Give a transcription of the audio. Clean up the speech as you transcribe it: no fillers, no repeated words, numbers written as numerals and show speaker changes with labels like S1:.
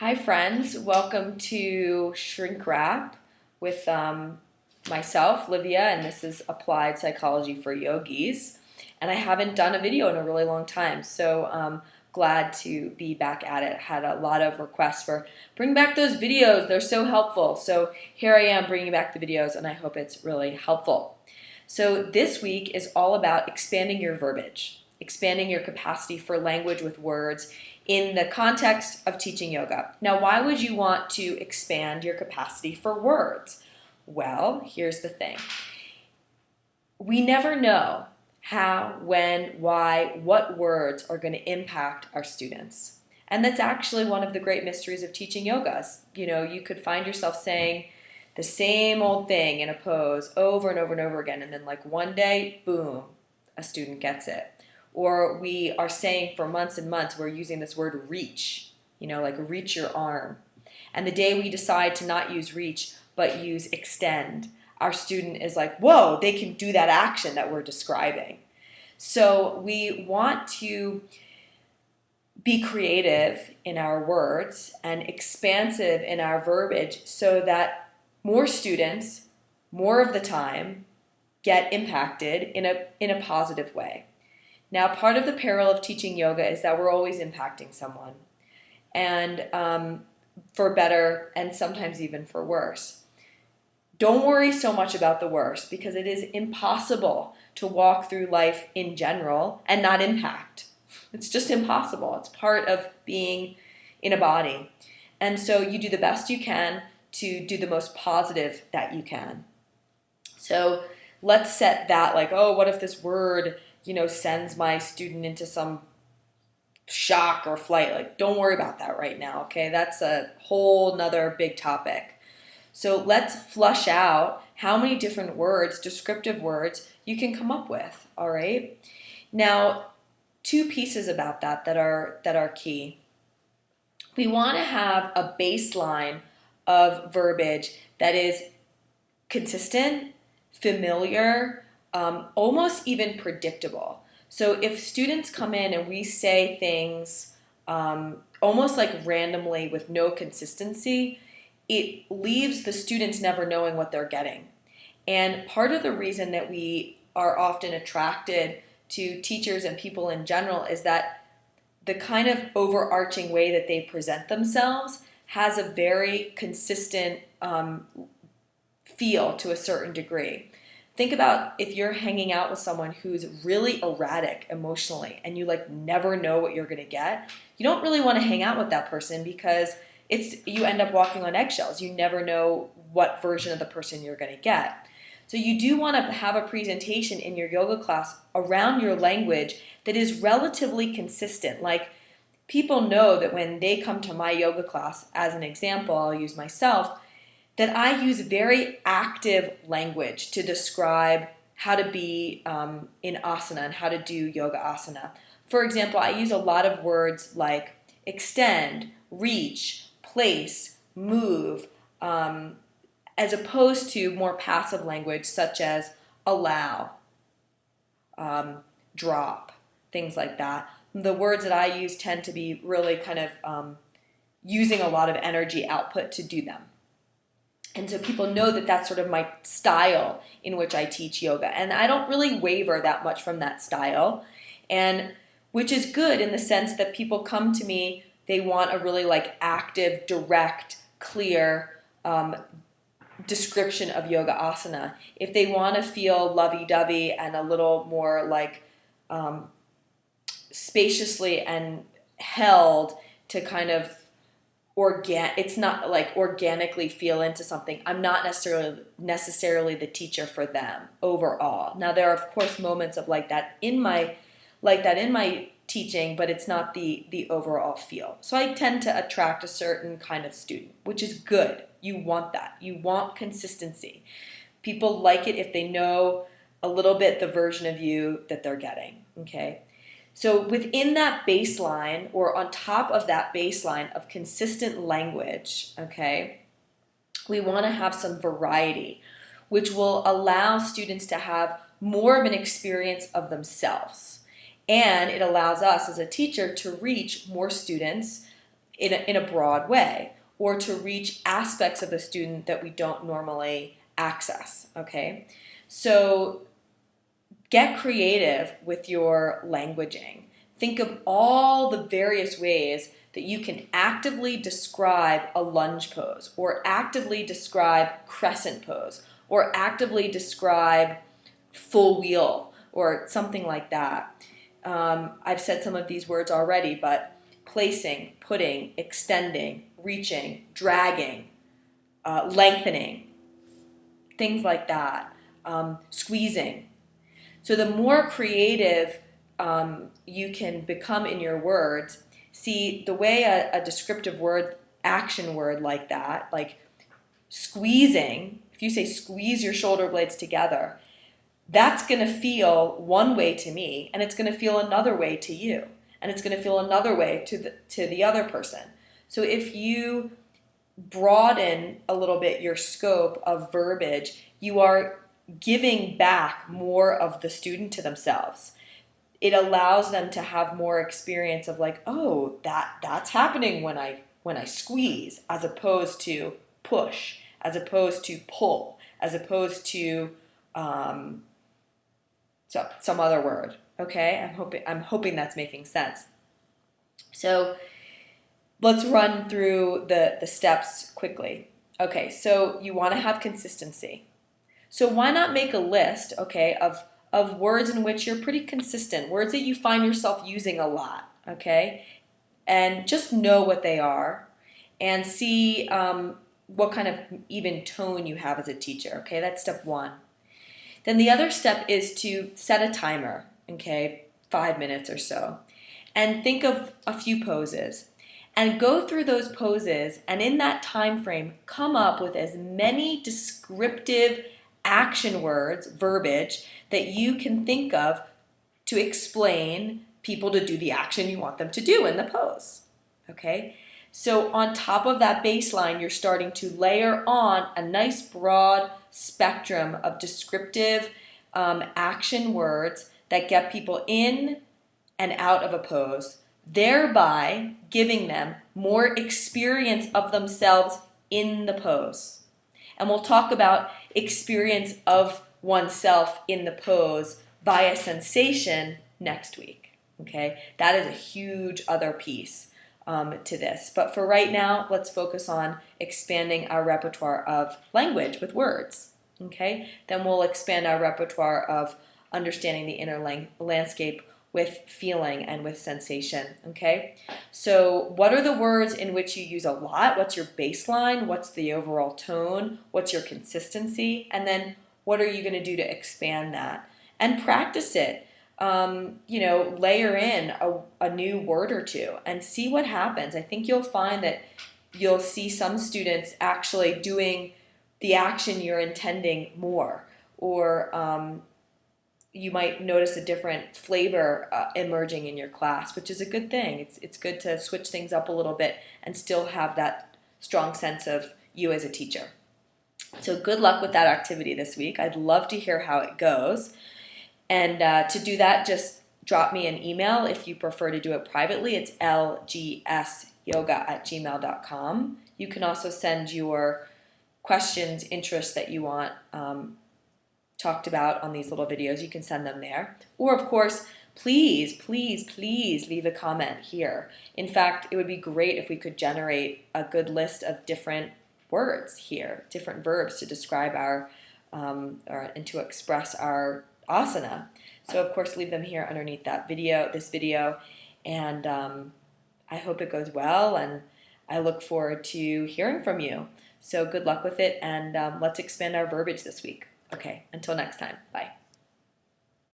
S1: Hi friends, welcome to Shrink Wrap with myself, Livia, and this is Applied Psychology for Yogis. And I haven't done a video in a really long time, so glad to be back at it. Had a lot of requests for bring back those videos, they're so helpful. So here I am bringing back the videos and I hope it's really helpful. So this week is all about expanding your verbiage, expanding your capacity for language with words in the context of teaching yoga. Now, why would you want to expand your capacity for words? Well, here's the thing. We never know how, when, why, what words are going to impact our students. And that's actually one of the great mysteries of teaching yoga. You know, you could find yourself saying the same old thing in a pose over and over and over again, and then like one day, boom, a student gets it. Or we are saying for months and months, we're using this word reach, you know, like reach your arm. And the day we decide to not use reach, but use extend, our student is like, whoa, they can do that action that we're describing. So we want to be creative in our words and expansive in our verbiage so that more students, more of the time, get impacted in a positive way. Now, part of the peril of teaching yoga is that we're always impacting someone, and for better and sometimes even for worse. Don't worry so much about the worst, because it is impossible to walk through life in general and not impact. It's just impossible. It's part of being in a body. And so you do the best you can to do the most positive that you can. So let's set that like, oh, what if this word sends my student into some shock or flight? Like, don't worry about that right now, okay? That's a whole nother big topic. So let's flush out how many different words, descriptive words, you can come up with, all right? Now, two pieces about that are key. We want to have a baseline of verbiage that is consistent, familiar, almost even predictable. So if students come in and we say things almost like randomly with no consistency, it leaves the students never knowing what they're getting. And part of the reason that we are often attracted to teachers and people in general is that the kind of overarching way that they present themselves has a very consistent feel to a certain degree. Think about if you're hanging out with someone who's really erratic emotionally and you never know what you're going to get. You don't really want to hang out with that person because you end up walking on eggshells. You never know what version of the person you're going to get. So you do want to have a presentation in your yoga class around your language that is relatively consistent. Like, people know that when they come to my yoga class, as an example, I'll use myself, that I use very active language to describe how to be in asana and how to do yoga asana. For example, I use a lot of words like extend, reach, place, move, as opposed to more passive language such as allow, drop, things like that. The words that I use tend to be really kind of using a lot of energy output to do them. And so people know that that's sort of my style in which I teach yoga. And I don't really waver that much from that style, and which is good in the sense that people come to me, they want a really active, direct, clear description of yoga asana. If they want to feel lovey-dovey and a little more spaciously and held to kind of it's not organically feel into something, I'm not necessarily the teacher for them overall. Now, there are of course moments of that in my teaching, but it's not the overall feel. So I tend to attract a certain kind of student, which is good. You want that. You want consistency. People like it if they know a little bit the version of you that they're getting, okay? So within that baseline, or on top of that baseline of consistent language, okay, we want to have some variety, which will allow students to have more of an experience of themselves. And it allows us as a teacher to reach more students in a broad way, or to reach aspects of the student that we don't normally access, okay? So get creative with your languaging. Think of all the various ways that you can actively describe a lunge pose, or actively describe crescent pose, or actively describe full wheel, or something like that. I've said some of these words already, but placing, putting, extending, reaching, dragging, lengthening, things like that, squeezing. So the more creative you can become in your words, see the way a descriptive word, action word like that, like squeezing, if you say squeeze your shoulder blades together, that's going to feel one way to me, and it's going to feel another way to you, and it's going to feel another way to the other person. So if you broaden a little bit your scope of verbiage, you are giving back more of the student to themselves. It allows them to have more experience of like, oh, that's happening when I squeeze, as opposed to push, as opposed to pull, as opposed to some other word. Okay, I'm hoping that's making sense. So let's run through the steps quickly. Okay, so you want to have consistency. So why not make a list, okay, of words in which you're pretty consistent, words that you find yourself using a lot, okay? And just know what they are and see what kind of even tone you have as a teacher, okay? That's step one. Then the other step is to set a timer, okay, 5 minutes or so, and think of a few poses. And go through those poses, and in that time frame, come up with as many descriptive action words, verbiage, that you can think of to explain people to do the action you want them to do in the pose. Okay? So on top of that baseline, you're starting to layer on a nice broad spectrum of descriptive action words that get people in and out of a pose, thereby giving them more experience of themselves in the pose. And we'll talk about experience of oneself in the pose via sensation next week. Okay, that is a huge other piece to this. But for right now, let's focus on expanding our repertoire of language with words. Okay, then we'll expand our repertoire of understanding the inner landscape with feeling and with sensation, okay? So what are the words in which you use a lot? What's your baseline? What's the overall tone? What's your consistency? And then what are you going to do to expand that? And practice it. Layer in a new word or two and see what happens. I think you'll find that you'll see some students actually doing the action you're intending more, or you might notice a different flavor emerging in your class, which is a good thing. It's good to switch things up a little bit and still have that strong sense of you as a teacher. So good luck with that activity this week. I'd love to hear how it goes. And to do that, just drop me an email if you prefer to do it privately. It's lgsyoga@gmail.com. You can also send your questions, interests that you want talked about on these little videos. You can send them there. Or of course, please leave a comment here. In fact, it would be great if we could generate a good list of different words here, different verbs to describe our and to express our asana. So of course, leave them here underneath this video, and I hope it goes well, and I look forward to hearing from you. So good luck with it, and let's expand our verbiage this week. Okay, until next time, bye.